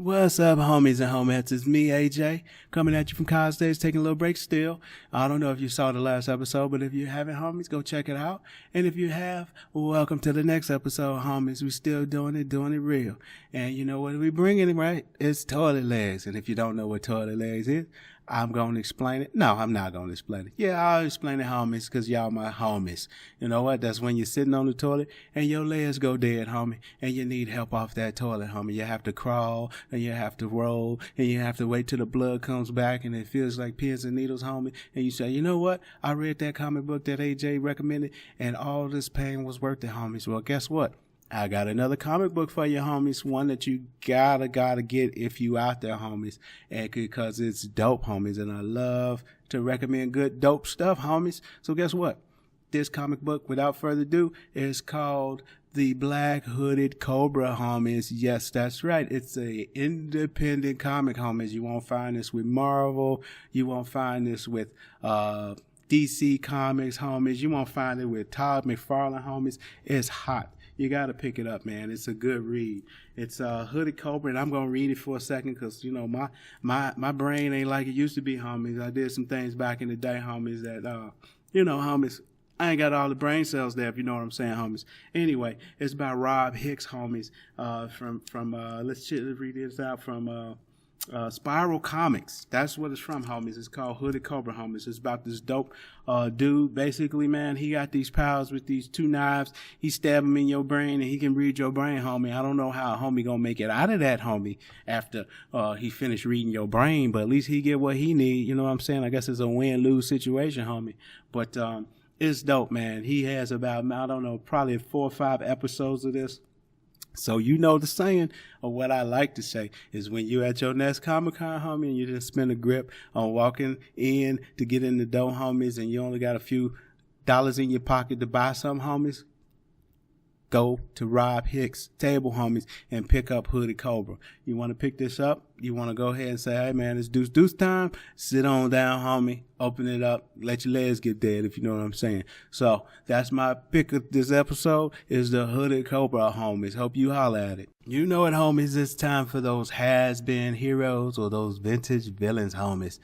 What's up, homies and homettes? It's me, AJ, coming at you from college days, taking a little break still. I don't know if you saw the last episode, but if you haven't, homies, go check it out. And if you have, welcome to the next episode, homies. We still doing it real. And you know what we bringing, right? It's toilet legs. And if you don't know what toilet legs is, I'm going to explain it. No, I'm not going to explain it. Yeah, I'll explain it, homies, because y'all my homies. You know what? That's when you're sitting on the toilet and your legs go dead, homie, and you need help off that toilet, homie. You have to crawl and you have to roll and you have to wait till the blood comes back and it feels like pins and needles, homie. And you say, you know what? I read that comic book that AJ recommended and all this pain was worth it, homies. Well, guess what? I got another comic book for you, homies. One that you gotta get if you out there, homies. And because it's dope, homies. And I love to recommend good, dope stuff, homies. So guess what? This comic book, without further ado, is called The Black Hooded Cobra, homies. Yes, that's right. It's a independent comic, homies. You won't find this with Marvel. You won't find this with DC Comics, homies. You won't find it with Todd McFarlane, homies. It's hot. You got to pick it up, man. It's a good read. It's Hooded Cobra, and I'm going to read it for a second because, you know, my brain ain't like it used to be, homies. I did some things back in the day, homies, that, you know, homies, I ain't got all the brain cells there, if you know what I'm saying, homies. Anyway, it's by Rob Hicks, homies, let's read this out from Spiral Comics. That's what it's from, homies. It's called Hooded Cobra, homies. It's about this dope dude. Basically, man, he got these powers with these two knives. He stab them in your brain and he can read your brain, homie. I don't know how a homie gonna make it out of that, homie, after he finished reading your brain, but at least he get what he need. You know what I'm saying? I guess it's a win-lose situation, homie. But it's dope, man. He has about, I don't know, probably 4 or 5 episodes of this. So you know the saying, or what I like to say, is when you at your next Comic-Con, homie, and you just spend a grip on walking in to get in the door, homies, and you only got a few dollars in your pocket to buy some, homies, go to Rob Hicks' table, homies, and pick up Hooded Cobra. You want to pick this up? You want to go ahead and say, hey, man, it's deuce time? Sit on down, homie. Open it up. Let your legs get dead, if you know what I'm saying. So that's my pick of this episode, is the Hooded Cobra, homies. Hope you holler at it. You know it, homies. It's time for those has-been heroes or those vintage villains, homies.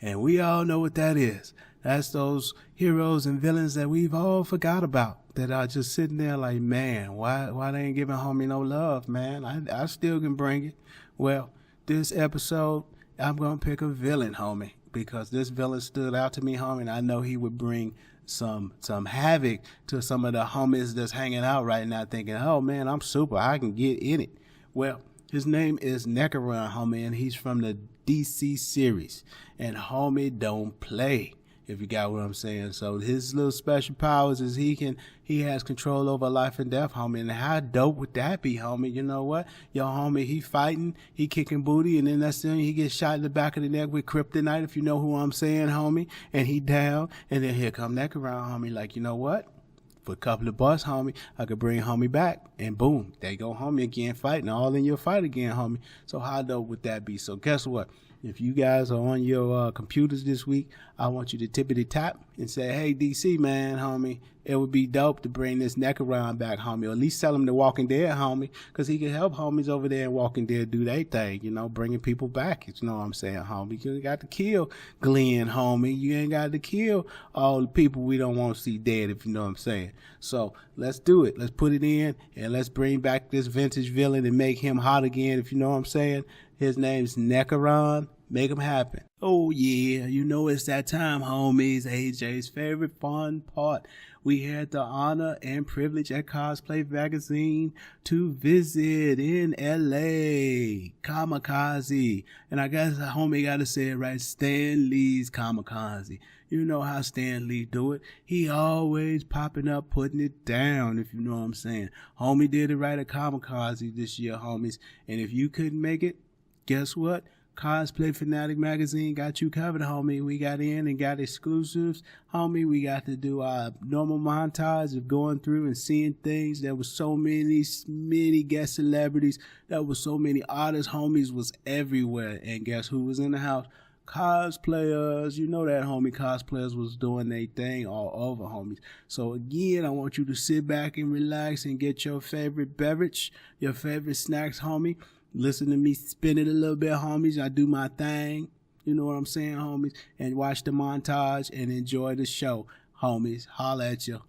And we all know what that is. That's those heroes and villains that we've all forgot about, that are just sitting there like, man, why they ain't giving homie no love, man? I still can bring it. Well, this episode, I'm going to pick a villain, homie, because this villain stood out to me, homie, and I know he would bring some havoc to some of the homies that's hanging out right now thinking, oh, man, I'm super. I can get in it. Well, his name is Nekron, homie, and he's from the DC series. And homie don't play, if you got what I'm saying. So his little special powers is he has control over life and death, homie. And how dope would that be, homie? You know what? Yo, homie, he fighting, he kicking booty, and then that's when he gets shot in the back of the neck with kryptonite, if you know who I'm saying, homie. And he down, and then here come Nekron, homie, like, you know what? For a couple of bucks, homie, I could bring homie back, and boom, there you go, homie, again fighting, all in your fight again, homie. So how dope would that be? So guess what? If you guys are on your computers this week, I want you to tippity tap and say, hey, DC, man, homie, it would be dope to bring this Nekron back, homie, or at least tell him the Walking Dead, homie, because he can help homies over there in Walking Dead do their thing, you know, bringing people back. You know what I'm saying, homie? You ain't got to kill Glenn, homie. You ain't got to kill all the people we don't want to see dead, if you know what I'm saying. So let's do it. Let's put it in, and let's bring back this vintage villain and make him hot again, if you know what I'm saying. His name's Nekron. Make him happen. Oh, yeah. You know it's that time, homies. AJ's favorite fun part. We had the honor and privilege at Cosplay Magazine to visit in L.A. Comikaze. And I guess the homie got to say it right. Stan Lee's Comikaze. You know how Stan Lee do it. He always popping up, putting it down, if you know what I'm saying. Homie did it right at Comikaze this year, homies. And if you couldn't make it, guess what? Cosplay Fanatic Magazine got you covered, homie. We got in and got exclusives, homie. We got to do our normal montage of going through and seeing things. There was so many guest celebrities. There was so many artists, homies was everywhere. And guess who was in the house? Cosplayers. You know that, homie. Cosplayers was doing their thing all over, homies. So again, I want you to sit back and relax and get your favorite beverage, your favorite snacks, homie. Listen to me spin it a little bit, homies. I do my thing. You know what I'm saying, homies? And watch the montage and enjoy the show, homies. Holla at you.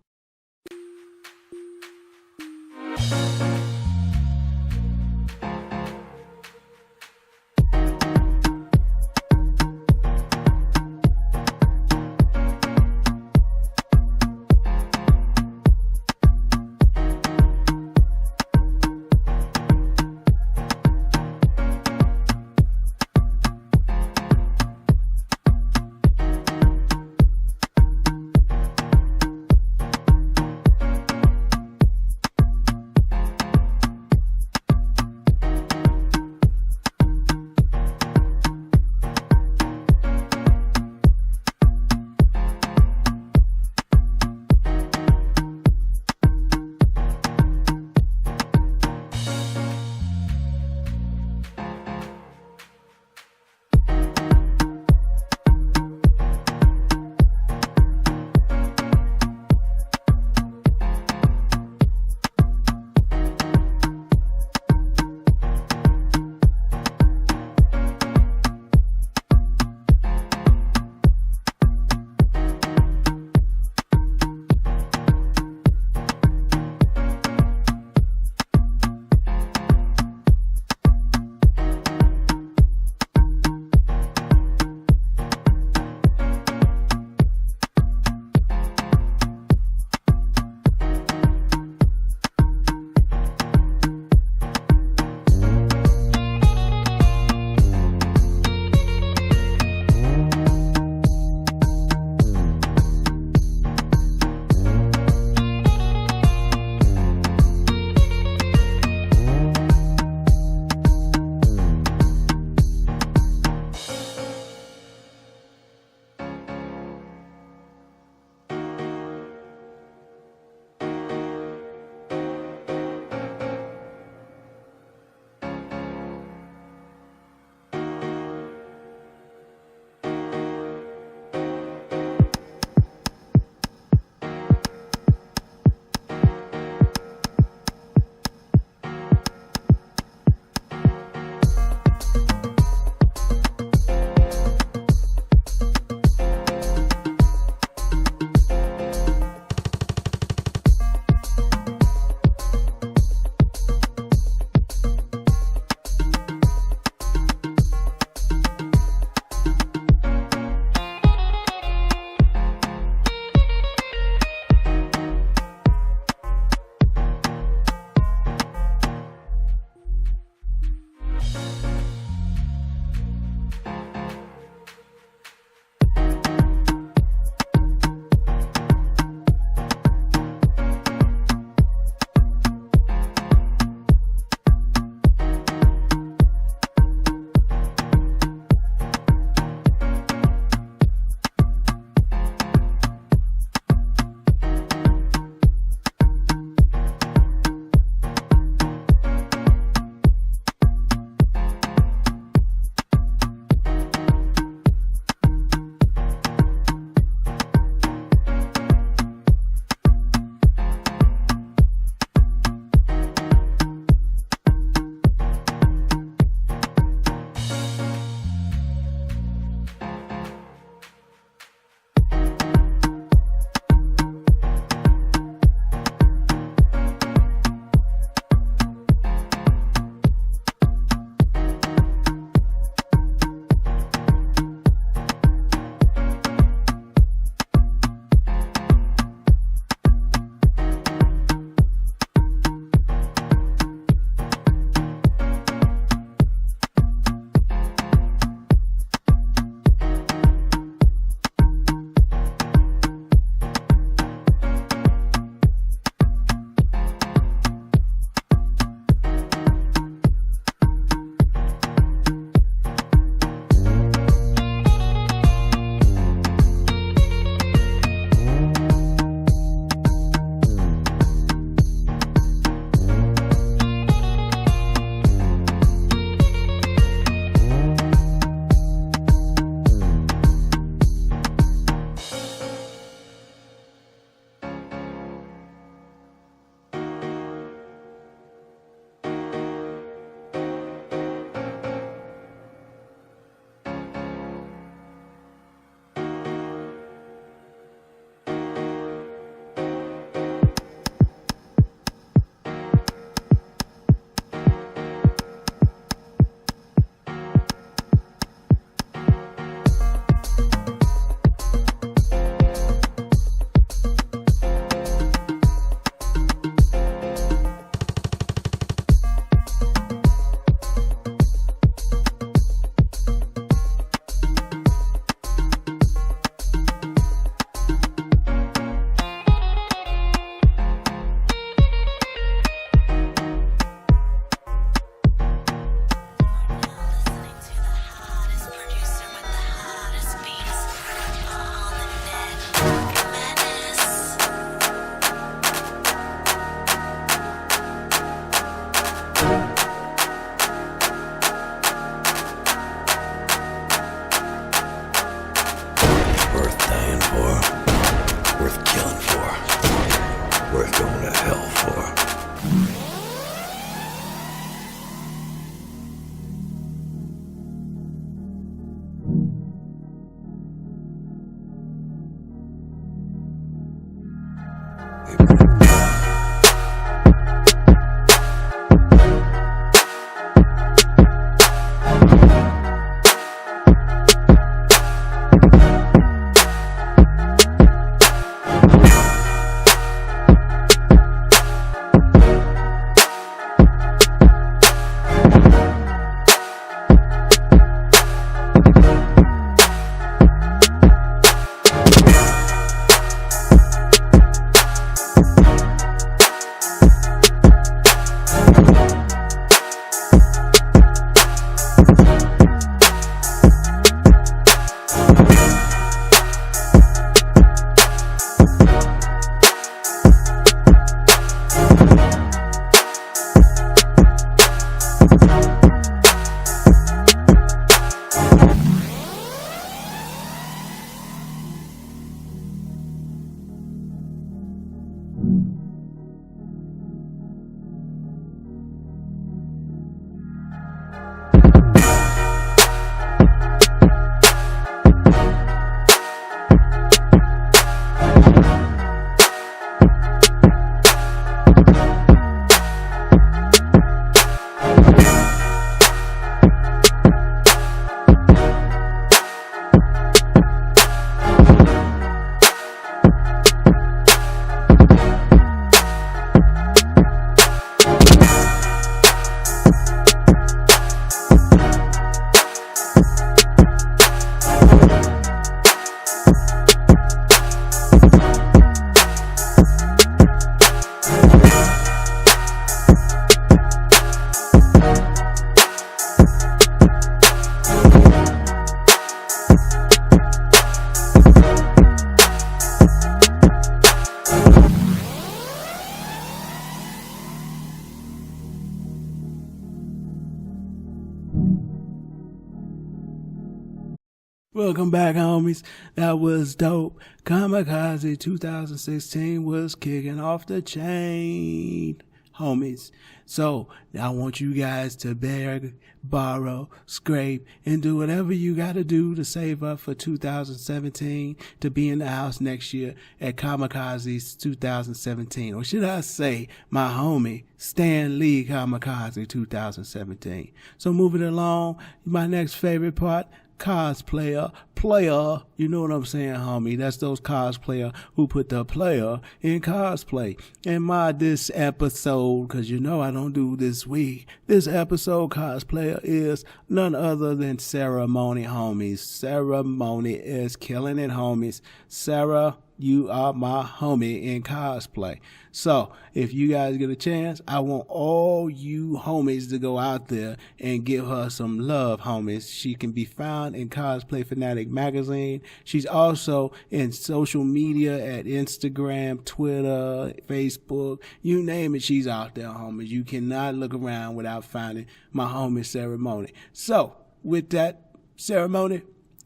Welcome back, homies. That was dope. Comikaze 2016 was kicking off the chain, homies. So I want you guys to beg, borrow, scrape, and do whatever you got to do to save up for 2017 to be in the house next year at Comikaze's 2017. Or should I say, my homie, Stan Lee Comikaze 2017. So moving along, my next favorite part, cosplayer, player, you know what I'm saying, homie? That's those cosplayer who put the player in cosplay. And this episode, because you know I don't do this week, this episode cosplayer is none other than Sara Moni, homies. Sara Moni is killing it, homies. Sara, you are my homie in cosplay. So if you guys get a chance, I want all you homies to go out there and give her some love, homies. She can be found in Cosplay Fanatic magazine. She's also in social media at Instagram, Twitter, Facebook, you name it, she's out there, homies. You cannot look around without finding my homie Sara Moni. So with that, Sara Moni,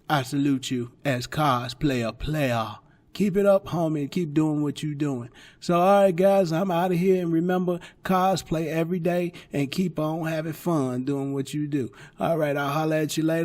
I salute you as cosplayer player. Keep it up, homie, and keep doing what you're doing. So, all right, guys, I'm out of here. And remember, cosplay every day and keep on having fun doing what you do. All right, I'll holler at you later.